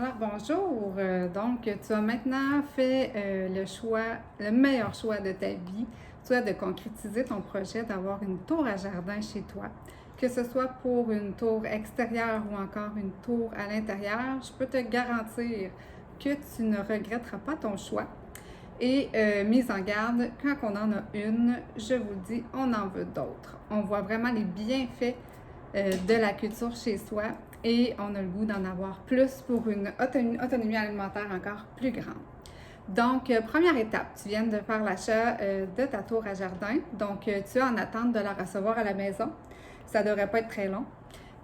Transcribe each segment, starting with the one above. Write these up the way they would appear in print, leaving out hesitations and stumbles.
Alors bonjour, donc tu as maintenant fait le meilleur choix de ta vie, soit de concrétiser ton projet d'avoir une tour à jardin chez toi. Que ce soit pour une tour extérieure ou encore une tour à l'intérieur, je peux te garantir que tu ne regretteras pas ton choix. Et mise en garde, quand on en a une, je vous le dis, on en veut d'autres. On voit vraiment les bienfaits de la culture chez soi et on a le goût d'en avoir plus pour une autonomie alimentaire encore plus grande. Donc, première étape, tu viens de faire l'achat de ta tour à jardin. Donc, tu es en attente de la recevoir à la maison. Ça ne devrait pas être très long.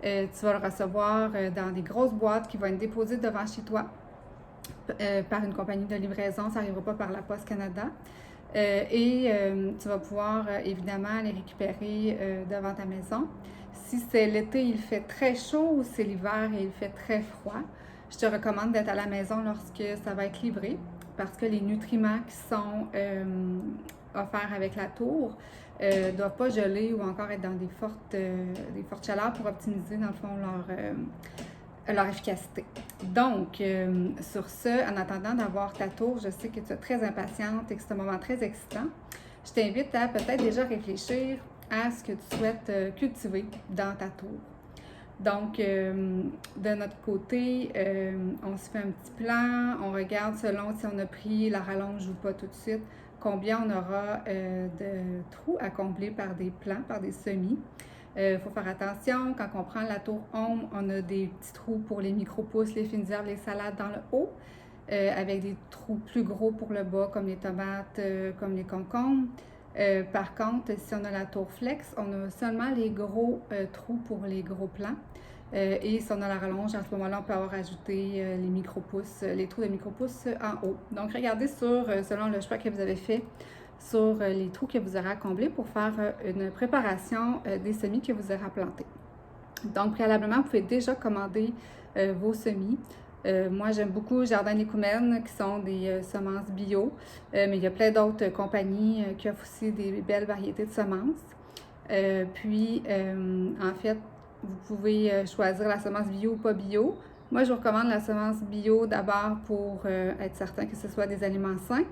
Tu vas le recevoir dans des grosses boîtes qui vont être déposées devant chez toi par une compagnie de livraison. Ça n'arrivera pas par la Poste Canada. Tu vas pouvoir évidemment les récupérer devant ta maison. Si c'est l'été, il fait très chaud ou c'est l'hiver et il fait très froid, je te recommande d'être à la maison lorsque ça va être livré parce que les nutriments qui sont offerts avec la tour ne doivent pas geler ou encore être dans des fortes chaleurs pour optimiser dans le fond leur efficacité. Donc, sur ce, en attendant d'avoir ta tour, je sais que tu es très impatiente et que c'est un moment très excitant. Je t'invite à peut-être déjà réfléchir à ce que tu souhaites cultiver dans ta tour. Donc, de notre côté, on se fait un petit plan, on regarde selon si on a pris la rallonge ou pas tout de suite, combien on aura de trous à combler par des plants, par des semis. Il faut faire attention, quand on prend la tour ombre, on a des petits trous pour les micro-pousses, les fines herbes, les salades dans le haut, avec des trous plus gros pour le bas, comme les tomates, comme les concombres. Par contre, si on a la tour flex, on a seulement les gros trous pour les gros plants. Et si on a la rallonge, à ce moment-là, on peut avoir ajouté les micro-pousses, les trous de micro-pousses en haut. Donc, regardez selon le choix que vous avez fait, sur les trous que vous aurez à combler pour faire une préparation des semis que vous aurez à planter. Donc, préalablement, vous pouvez déjà commander vos semis. Moi, j'aime beaucoup Jardin Lécoumène, qui sont des semences bio, mais il y a plein d'autres compagnies qui offrent aussi des belles variétés de semences. En fait, vous pouvez choisir la semence bio ou pas bio. Moi, je vous recommande la semence bio d'abord pour être certain que ce soit des aliments sains,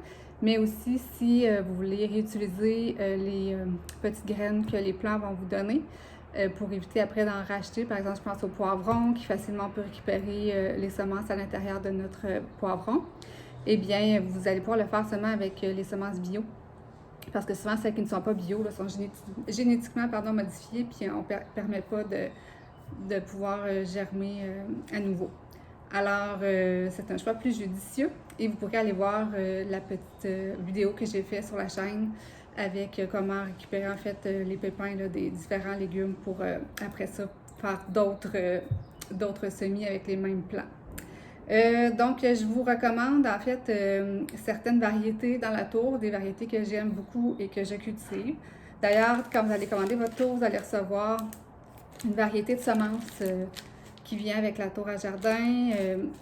mais aussi si vous voulez réutiliser les petites graines que les plants vont vous donner pour éviter après d'en racheter. Par exemple, je pense au poivron qui facilement peut récupérer les semences à l'intérieur de notre poivron. Eh bien, vous allez pouvoir le faire seulement avec les semences bio. Parce que souvent, celles qui ne sont pas bio là, sont génétiquement modifiées, puis on ne permet pas de pouvoir germer à nouveau. Alors, c'est un choix plus judicieux et vous pourrez aller voir la petite vidéo que j'ai faite sur la chaîne avec comment récupérer en fait les pépins là, des différents légumes pour après ça faire d'autres semis avec les mêmes plants. Donc, je vous recommande en fait certaines variétés dans la tour, des variétés que j'aime beaucoup et que je cultive. D'ailleurs, quand vous allez commander votre tour, vous allez recevoir une variété de semences qui vient avec la tour à jardin.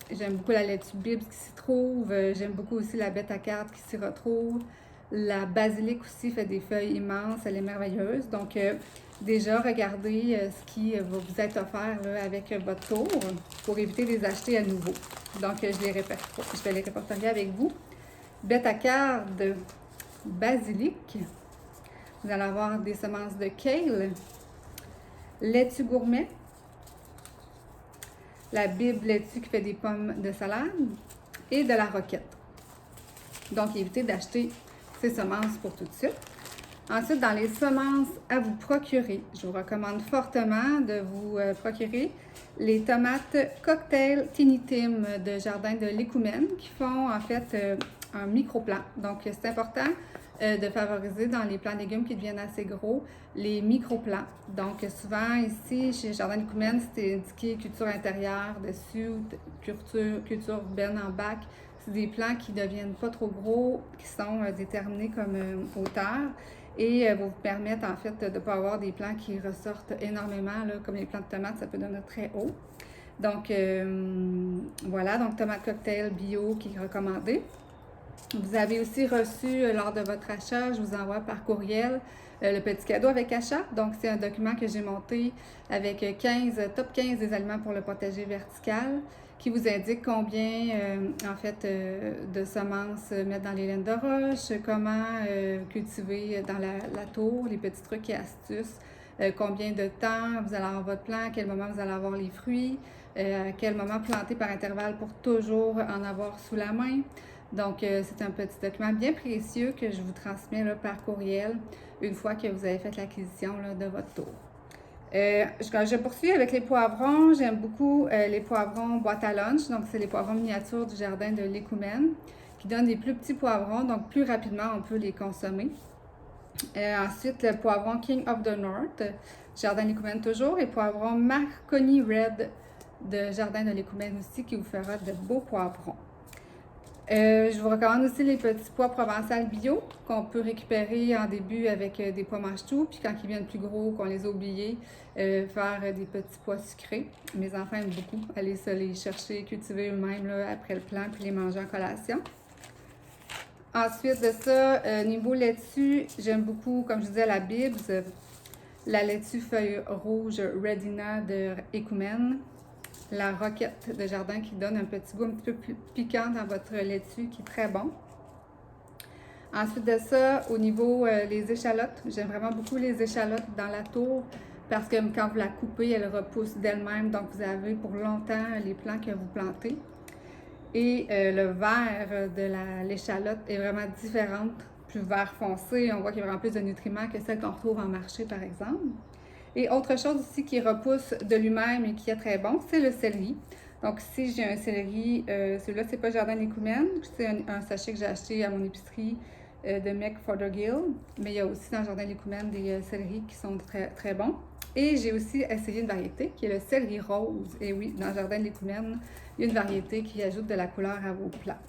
J'aime beaucoup la laitue Bibs qui s'y trouve. J'aime beaucoup aussi la bête à carte qui s'y retrouve. La basilic aussi fait des feuilles immenses, elle est merveilleuse. Donc, déjà, regardez ce qui va vous être offert là, avec votre tour pour éviter de les acheter à nouveau. Donc, je vais les répertorier avec vous. Bête à carte, basilic. Vous allez avoir des semences de kale, laitue gourmet, la Bible laitue qui fait des pommes de salade et de la roquette. Donc, évitez d'acheter ces semences pour tout de suite. Ensuite, dans les semences à vous procurer, je vous recommande fortement de vous procurer les tomates cocktail Tinitim de Jardin de Lécoumène qui font en fait un micro-plant. Donc, c'est important de favoriser dans les plants de légumes qui deviennent assez gros les micro-plants. Donc, souvent ici, chez Jardin de Lécoumène, c'est indiqué culture intérieure dessus, culture urbaine en bac. C'est des plants qui ne deviennent pas trop gros, qui sont déterminés comme hauteur et vous permettent en fait de ne pas avoir des plants qui ressortent énormément, là, comme les plants de tomates, ça peut devenir très haut. Donc, voilà, donc tomate cocktail bio qui est recommandé. Vous avez aussi reçu lors de votre achat, je vous envoie par courriel le petit cadeau avec achat. Donc, c'est un document que j'ai monté avec top 15 des aliments pour le potager vertical qui vous indique combien, en fait, de semences mettre dans les laines de roche, comment cultiver dans la tour, les petits trucs et astuces, combien de temps vous allez avoir votre plant, à quel moment vous allez avoir les fruits, à quel moment planter par intervalle pour toujours en avoir sous la main. Donc, c'est un petit document bien précieux que je vous transmets là, par courriel une fois que vous avez fait l'acquisition de votre tour. Je poursuis avec les poivrons. J'aime beaucoup les poivrons boîte à lunch. Donc, c'est les poivrons miniatures du jardin de l'Écoumène qui donnent des plus petits poivrons. Donc, plus rapidement, on peut les consommer. Ensuite, le poivron King of the North, jardin de l'Écoumène toujours. Et poivron Marconi Red de jardin de l'Écoumène aussi qui vous fera de beaux poivrons. Je vous recommande aussi les petits pois provençal bio qu'on peut récupérer en début avec des pois mange-tout, puis quand ils viennent plus gros, qu'on les a oubliés, faire des petits pois sucrés. Mes enfants aiment beaucoup aller se les chercher, cultiver eux-mêmes après le plant, puis les manger en collation. Ensuite de ça, niveau laitue, j'aime beaucoup, comme je disais, la Bibs, la laitue feuille rouge Redina de Écoumène. La roquette de jardin qui donne un petit goût un petit peu plus piquant dans votre laitue qui est très bon. Ensuite de ça, au niveau les échalotes, j'aime vraiment beaucoup les échalotes dans la tour parce que quand vous la coupez, elle repousse d'elle-même. Donc, vous avez pour longtemps les plants que vous plantez. Et le vert de l'échalote est vraiment différente, plus vert foncé. On voit qu'il y a vraiment plus de nutriments que celle qu'on retrouve en marché, par exemple. Et autre chose aussi qui repousse de lui-même et qui est très bon, c'est le céleri. Donc ici, j'ai un céleri, celui-là, c'est pas Jardin de l'Écoumène, c'est un sachet que j'ai acheté à mon épicerie de Mec Fothergill. Mais il y a aussi dans le Jardin de l'Écoumène des céleris qui sont très, très bons. Et j'ai aussi essayé une variété qui est le céleri rose. Et oui, dans le Jardin de l'Écoumène, il y a une variété qui ajoute de la couleur à vos plants.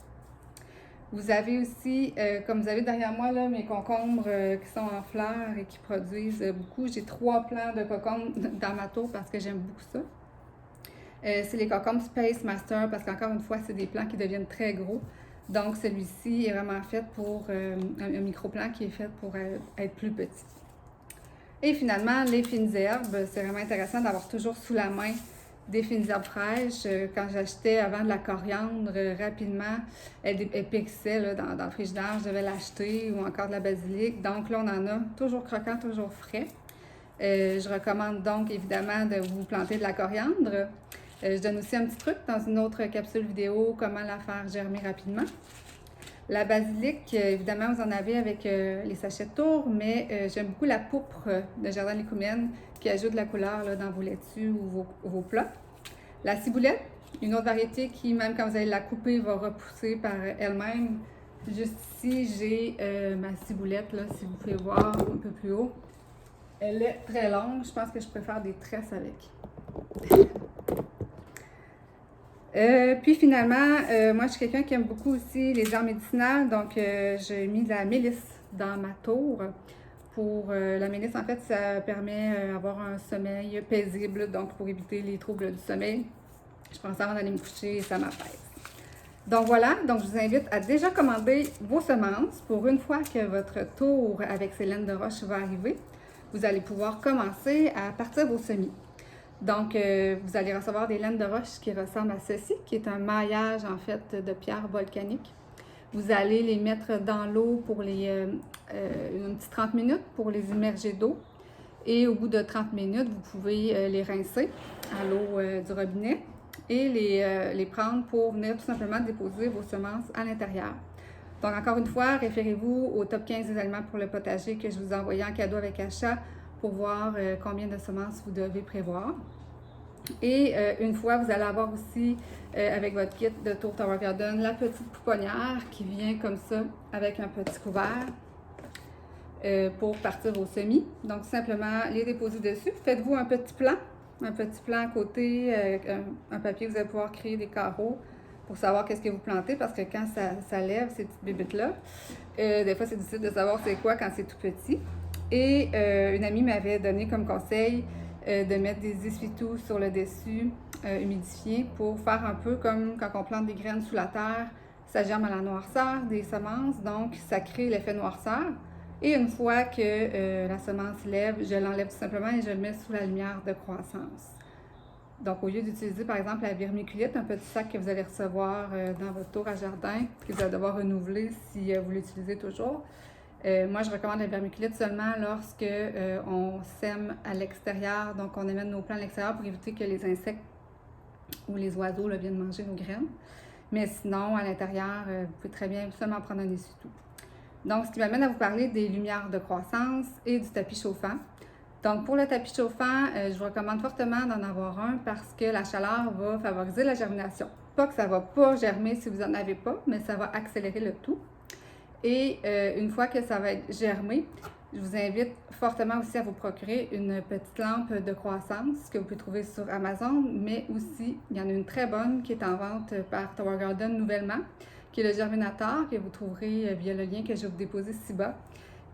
Vous avez aussi, comme vous avez derrière moi, là, mes concombres qui sont en fleurs et qui produisent beaucoup. J'ai 3 plants de concombres dans ma tour parce que j'aime beaucoup ça. C'est les concombres Space Master parce qu'encore une fois, c'est des plants qui deviennent très gros. Donc, celui-ci est vraiment fait pour un micro-plant qui est fait pour être plus petit. Et finalement, les fines herbes. C'est vraiment intéressant d'avoir toujours sous la main des fines herbes fraîches. Quand j'achetais avant de la coriandre, rapidement, elle périssait dans le frigidaire, je devais l'acheter, ou encore de la basilic. Donc là, on en a toujours croquant, toujours frais. Je recommande donc évidemment de vous planter de la coriandre. Je donne aussi un petit truc dans une autre capsule vidéo, comment la faire germer rapidement. La basilic, évidemment, vous en avez avec les sachets de tour, mais j'aime beaucoup la pourpre de Jardin de l'Écoumène qui ajoute de la couleur là, dans vos laitues ou vos plats. La ciboulette, une autre variété qui, même quand vous allez la couper, va repousser par elle-même. Juste ici, j'ai ma ciboulette, là, si vous pouvez voir un peu plus haut. Elle est très longue, je pense que je préfère des tresses avec. Puis finalement, moi je suis quelqu'un qui aime beaucoup aussi les herbes médicinales, donc j'ai mis de la mélisse dans ma tour. Pour la mélisse, en fait, ça permet d'avoir un sommeil paisible, donc pour éviter les troubles du sommeil. Je prends ça avant d'aller me coucher et ça m'apaise. Donc voilà, donc je vous invite à déjà commander vos semences pour une fois que votre tour avec ces laines de roche va arriver. Vous allez pouvoir commencer à partir vos semis. Donc, vous allez recevoir des laines de roche qui ressemblent à ceci, qui est un maillage, en fait, de pierres volcaniques. Vous allez les mettre dans l'eau pour une petite 30 minutes pour les immerger d'eau. Et au bout de 30 minutes, vous pouvez les rincer à l'eau du robinet et les prendre pour venir tout simplement déposer vos semences à l'intérieur. Donc, encore une fois, référez-vous au top 15 des aliments pour le potager que je vous ai envoyé en cadeau avec achat pour voir combien de semences vous devez prévoir. Et une fois, vous allez avoir aussi, avec votre kit de Tour Tower Garden, la petite pouponnière qui vient comme ça avec un petit couvert pour partir au semis. Donc, simplement les déposer dessus. Faites-vous un petit plan à côté, avec un papier, vous allez pouvoir créer des carreaux pour savoir qu'est-ce que vous plantez, parce que quand ça lève, ces petites bébites-là, des fois, c'est difficile de savoir c'est quoi quand c'est tout petit. Et une amie m'avait donné comme conseil de mettre des essuie-tout sur le dessus humidifié pour faire un peu comme quand on plante des graines sous la terre, ça germe à la noirceur des semences, donc ça crée l'effet noirceur. Et une fois que la semence lève, je l'enlève tout simplement et je le mets sous la lumière de croissance. Donc, au lieu d'utiliser, par exemple, la vermiculite, un petit sac que vous allez recevoir dans votre tour à jardin, que vous allez devoir renouveler si vous l'utilisez toujours, moi, je recommande la vermiculite seulement lorsque on sème à l'extérieur. Donc, on amène nos plants à l'extérieur pour éviter que les insectes ou les oiseaux là, viennent manger nos graines. Mais sinon, à l'intérieur, vous pouvez très bien seulement prendre un essuie-tout. Donc, ce qui m'amène à vous parler des lumières de croissance et du tapis chauffant. Donc, pour le tapis chauffant, je vous recommande fortement d'en avoir un parce que la chaleur va favoriser la germination. Pas que ça ne va pas germer si vous n'en avez pas, mais ça va accélérer le tout. Et une fois que ça va être germé, je vous invite fortement aussi à vous procurer une petite lampe de croissance que vous pouvez trouver sur Amazon, mais aussi, il y en a une très bonne qui est en vente par Tower Garden nouvellement, qui est le Germinator, que vous trouverez via le lien que je vais vous déposer ici bas,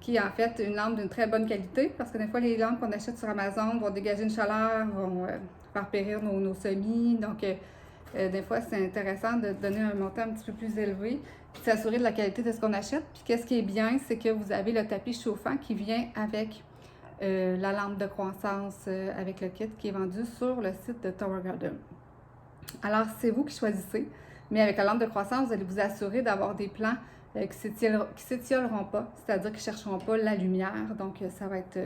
qui est en fait une lampe d'une très bonne qualité, parce que des fois, les lampes qu'on achète sur Amazon vont dégager une chaleur, vont faire périr nos semis, donc des fois, c'est intéressant de donner un montant un petit peu plus élevé, puis de s'assurer de la qualité de ce qu'on achète. Puis qu'est-ce qui est bien, c'est que vous avez le tapis chauffant qui vient avec la lampe de croissance avec le kit qui est vendu sur le site de Tower Garden. Alors, c'est vous qui choisissez, mais avec la lampe de croissance, vous allez vous assurer d'avoir des plants qui ne s'étioleront pas, c'est-à-dire qui ne chercheront pas la lumière. Donc, ça va être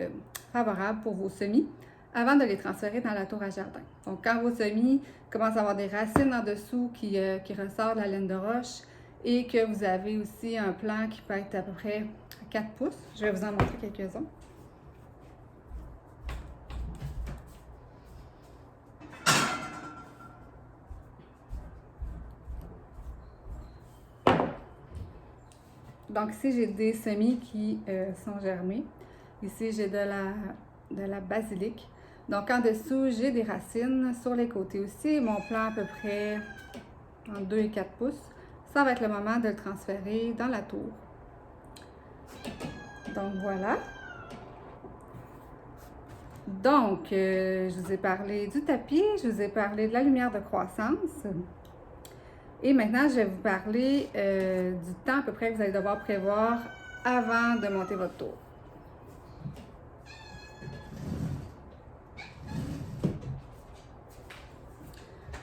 favorable pour vos semis avant de les transférer dans la tour à jardin. Donc, quand vos semis commencent à avoir des racines en dessous qui ressortent de la laine de roche et que vous avez aussi un plant qui peut être à peu près 4 pouces, je vais vous en montrer quelques-uns. Donc ici, j'ai des semis qui sont germés. Ici, j'ai de la basilic. Donc en dessous, j'ai des racines sur les côtés aussi. Mon plant à peu près entre 2 et 4 pouces. Ça va être le moment de le transférer dans la tour. Donc voilà. Donc, je vous ai parlé du tapis, je vous ai parlé de la lumière de croissance. Et maintenant, je vais vous parler du temps à peu près que vous allez devoir prévoir avant de monter votre tour.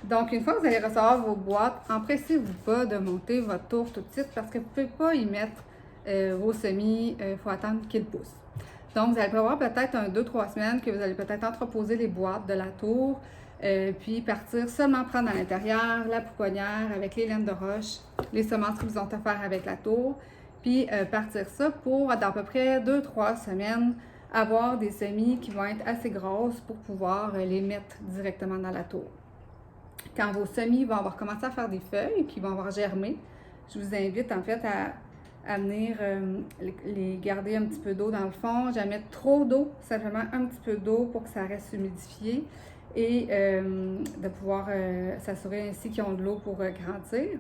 Donc, une fois que vous allez recevoir vos boîtes, empressez-vous pas de monter votre tour tout de suite parce que vous ne pouvez pas y mettre vos semis, il faut attendre qu'ils poussent. Donc, vous allez prévoir peut-être 2-3 semaines que vous allez peut-être entreposer les boîtes de la tour, puis partir seulement prendre à l'intérieur la pouponnière avec les laines de roche, les semences qui vous ont offert avec la tour, puis partir ça pour, dans à peu près 2-3 semaines, avoir des semis qui vont être assez grosses pour pouvoir les mettre directement dans la tour. Quand vos semis vont avoir commencé à faire des feuilles, qui vont avoir germé, je vous invite en fait à venir les garder un petit peu d'eau dans le fond, jamais mettre trop d'eau, simplement un petit peu d'eau pour que ça reste humidifié et de pouvoir s'assurer ainsi qu'ils ont de l'eau pour grandir.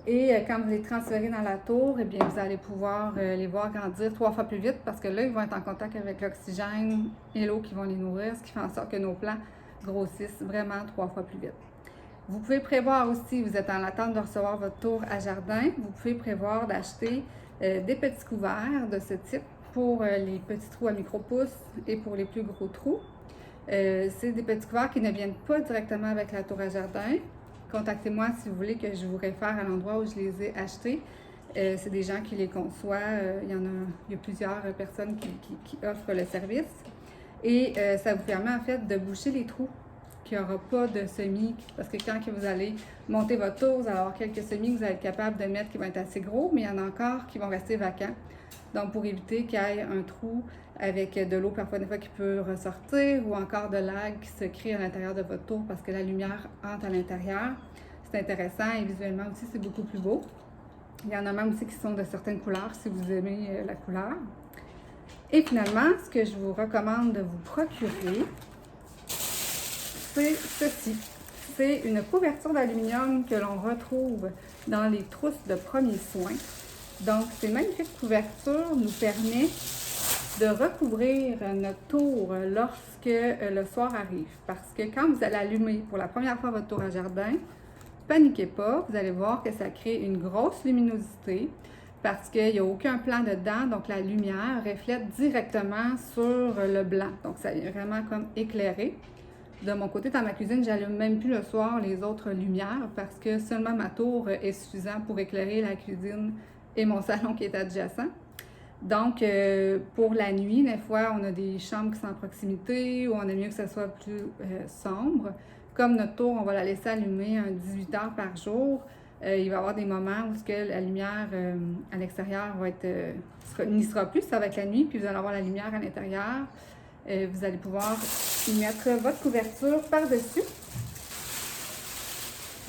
Et quand vous les transférez dans la tour, eh bien, vous allez pouvoir les voir grandir 3 fois plus vite parce que là, ils vont être en contact avec l'oxygène et l'eau qui vont les nourrir, ce qui fait en sorte que nos plants grossissent vraiment 3 fois plus vite. Vous pouvez prévoir aussi, vous êtes en attente de recevoir votre tour à jardin, vous pouvez prévoir d'acheter des petits couverts de ce type pour les petits trous à micro-pouces et pour les plus gros trous. C'est des petits couverts qui ne viennent pas directement avec la tour à jardin. Contactez-moi si vous voulez que je vous réfère à l'endroit où je les ai achetés. C'est des gens qui les conçoivent. Il y a plusieurs personnes qui offrent le service. Et ça vous permet en fait de boucher les trous, qu'il n'y aura pas de semis, parce que quand vous allez monter votre tour, vous allez avoir quelques semis que vous allez être capable de mettre qui vont être assez gros, mais il y en a encore qui vont rester vacants. Donc, pour éviter qu'il y ait un trou avec de l'eau parfois des fois qui peut ressortir ou encore de l'algue qui se crée à l'intérieur de votre tour parce que la lumière entre à l'intérieur, c'est intéressant et visuellement aussi, c'est beaucoup plus beau. Il y en a même aussi qui sont de certaines couleurs si vous aimez la couleur. Et finalement, ce que je vous recommande de vous procurer, c'est ceci. C'est une couverture d'aluminium que l'on retrouve dans les trousses de premiers soins. Donc, ces magnifiques couvertures nous permettent de recouvrir notre tour lorsque le soir arrive. Parce que quand vous allez allumer pour la première fois votre tour à jardin, paniquez pas, vous allez voir que ça crée une grosse luminosité parce qu'il n'y a aucun plan dedans, donc la lumière reflète directement sur le blanc. Donc, ça est vraiment comme éclairé. De mon côté, dans ma cuisine, j'allume même plus le soir les autres lumières parce que seulement ma tour est suffisante pour éclairer la cuisine et mon salon qui est adjacent. Donc, pour la nuit, des fois, on a des chambres qui sont en proximité ou on aime mieux que ce soit plus sombre. Comme notre tour, on va la laisser allumer 18 heures par jour. Il va y avoir des moments où la lumière à l'extérieur n'y sera plus, ça va être la nuit, puis vous allez avoir la lumière à l'intérieur. Vous allez pouvoir y mettre votre couverture par-dessus.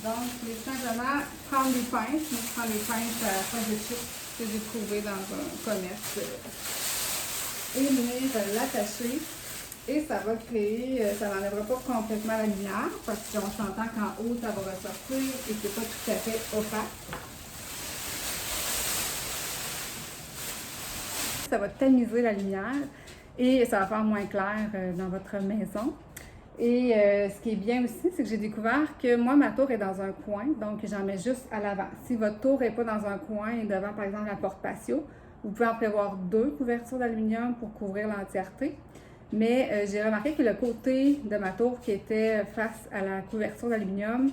Donc, c'est simplement prendre des pinces. Moi, je prends des pinces à fin de chips que j'ai trouvées dans un commerce et venir l'attacher. Et ça va créer, ça n'enlèvera pas complètement la lumière parce qu'on s'entend qu'en haut, ça va ressortir et c'est pas tout à fait opaque. Ça va tamiser la lumière et ça va faire moins clair dans votre maison. Et ce qui est bien aussi, c'est que j'ai découvert que moi, ma tour est dans un coin, donc j'en mets juste à l'avant. Si votre tour n'est pas dans un coin devant, par exemple, la porte patio, vous pouvez en prévoir 2 couvertures d'aluminium pour couvrir l'entièreté. Mais j'ai remarqué que le côté de ma tour qui était face à la couverture d'aluminium,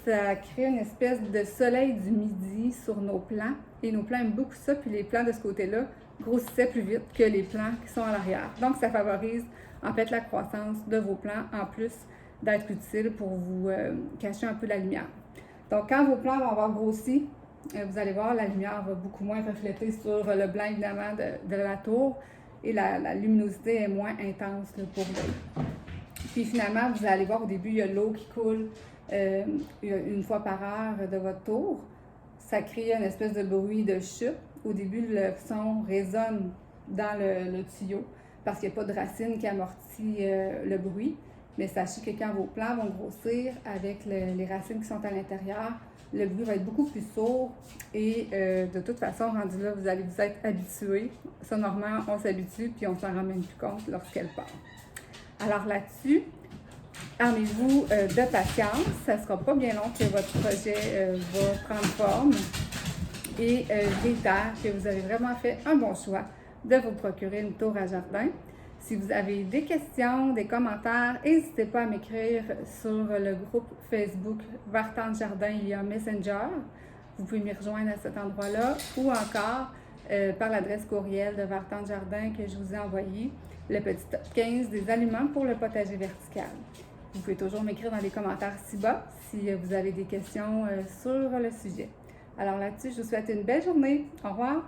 ça crée une espèce de soleil du midi sur nos plants. Et nos plants aiment beaucoup ça, puis les plants de ce côté-là grossissaient plus vite que les plants qui sont à l'arrière. Donc, ça favorise en fait la croissance de vos plants, en plus d'être utile pour vous cacher un peu la lumière. Donc, quand vos plants vont avoir grossi, vous allez voir, la lumière va beaucoup moins refléter sur le blanc, évidemment, de la tour. Et la luminosité est moins intense là, pour l'œil. Puis finalement, vous allez voir au début, il y a l'eau qui coule une fois par heure de votre tour. Ça crée une espèce de bruit de chute. Au début, le son résonne dans le tuyau parce qu'il n'y a pas de racine qui amortit le bruit. Mais sachez que quand vos plants vont grossir avec les racines qui sont à l'intérieur, le bruit va être beaucoup plus sourd et de toute façon, rendu là, vous allez vous être habitué. Ça, normalement, on s'habitue puis on s'en rend même plus compte lorsqu'elle part. Alors là-dessus, armez-vous de patience. Ça ne sera pas bien long que votre projet va prendre forme. Et je réitère que vous avez vraiment fait un bon choix de vous procurer une tour à jardin. Si vous avez des questions, des commentaires, n'hésitez pas à m'écrire sur le groupe Facebook Vartan Jardin via Messenger. Vous pouvez m'y rejoindre à cet endroit-là ou encore par l'adresse courriel de Vartan Jardin que je vous ai envoyé, le petit top 15 des aliments pour le potager vertical. Vous pouvez toujours m'écrire dans les commentaires ci-bas si vous avez des questions sur le sujet. Alors là-dessus, je vous souhaite une belle journée. Au revoir!